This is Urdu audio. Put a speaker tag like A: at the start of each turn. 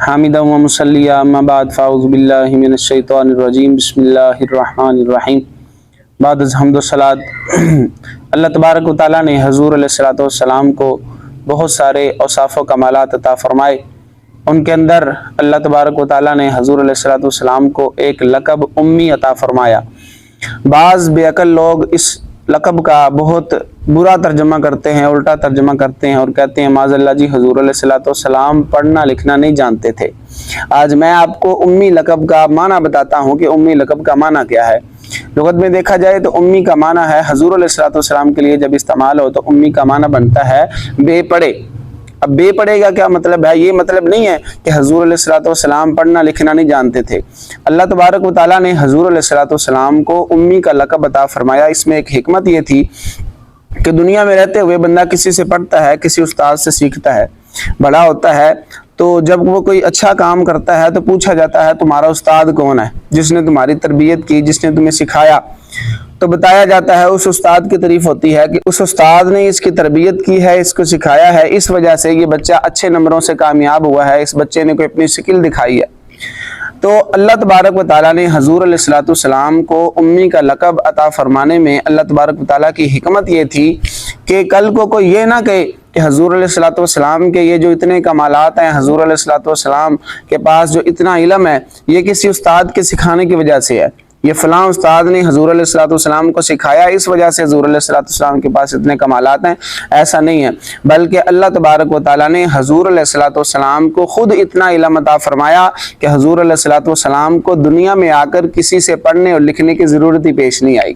A: حامدا و مصلیہ اما بعد فاعوذ باللہ من الشیطان الرجیم بسم اللہ الرحمن الرحیم۔ بعد از حمد و صلات اللہ تبارک و تعالیٰ نے حضور علیہ السلام کو بہت سارے اوصاف و کمالات عطا فرمائے۔ ان کے اندر اللہ تبارک و تعالیٰ نے حضور علیہ السلام کو ایک لقب امی عطا فرمایا۔ بعض بے عقل لوگ اس لقب کا بہت برا ترجمہ کرتے ہیں، الٹا ترجمہ کرتے ہیں اور کہتے ہیں معاذ اللہ جی حضور علیہ السلام پڑھنا لکھنا نہیں جانتے تھے۔ آج میں آپ کو امی لقب کا معنی بتاتا ہوں کہ امی لقب کا معنی کیا ہے۔ لغت میں دیکھا جائے تو امی کا معنی ہے حضور علیہ السلام کے لیے جب استعمال ہو تو امی کا معنی بنتا ہے بے پڑھے۔ اب بے پڑھے کا کیا مطلب ہے؟ یہ مطلب نہیں ہے کہ حضور علیہ السلام پڑھنا لکھنا نہیں جانتے تھے۔ اللہ تبارک و تعالیٰ نے حضور علیہ السلام کو امی کا لقب عطا فرمایا۔ اس میں ایک حکمت یہ تھی کہ دنیا میں رہتے ہوئے بندہ کسی سے پڑھتا ہے، کسی استاد سے سیکھتا ہے، بڑا ہوتا ہے تو جب وہ کوئی اچھا کام کرتا ہے تو پوچھا جاتا ہے تمہارا استاد کون ہے جس نے تمہاری تربیت کی، جس نے تمہیں سکھایا؟ تو بتایا جاتا ہے اس استاد کی تعریف ہوتی ہے کہ اس استاد نے اس کی تربیت کی ہے، اس کو سکھایا ہے، اس وجہ سے یہ بچہ اچھے نمبروں سے کامیاب ہوا ہے، اس بچے نے کوئی اپنی سکل دکھائی ہے۔ تو اللہ تبارک و تعالیٰ نے حضور علیہ السلام کو امی کا لقب عطا فرمانے میں اللہ تبارک و تعالیٰ کی حکمت یہ تھی کہ کل کو کوئی یہ نہ کہے کہ حضور علیہ السلام کے یہ جو اتنے کمالات ہیں، حضور علیہ السلام کے پاس جو اتنا علم ہے، یہ کسی استاد کے سکھانے کی وجہ سے ہے، یہ فلاں استاد نے حضور علیہ السلام کو سکھایا، اس وجہ سے حضور علیہ السلام کے پاس اتنے کمالات ہیں۔ ایسا نہیں ہے، بلکہ اللہ تبارک و تعالیٰ نے حضور علیہ السلام کو خود اتنا علم عطا فرمایا کہ حضور علیہ السلام کو دنیا میں آ کر کسی سے پڑھنے اور لکھنے کی ضرورت ہی پیش نہیں آئی۔